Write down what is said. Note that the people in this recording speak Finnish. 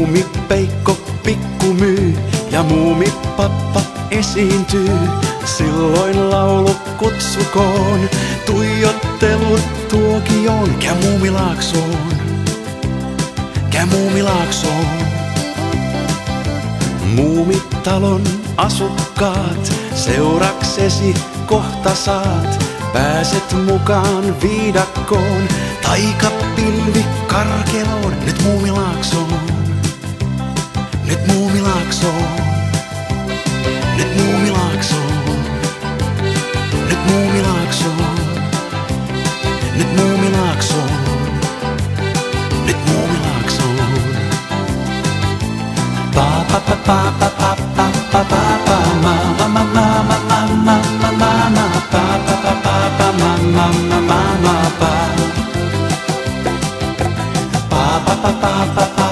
Muumipeikko pikkumyy ja muumipappa esiintyy. Silloin laulu kutsukoon, tuijottelut tuokioon. Käy Muumilaaksoon, käy Muumilaaksoon. Muumitalon asukkaat, seuraksesi kohta saat. Pääset mukaan viidakkoon, taikapilvi karkeloon. Nyt Muumilaaksoon, nyt Muumilaaksoon, nyt Muumilaaksoon, nyt Muumilaaksoon, nyt Muumilaaksoon, nyt Muumilaaksoon. Pa pa pa pa pa pa pa pa pa pa ma ma ma ma ma ma ma ma ma ma pa pa pa pa pa ma ma ma ma ma pa pa pa pa pa pa pa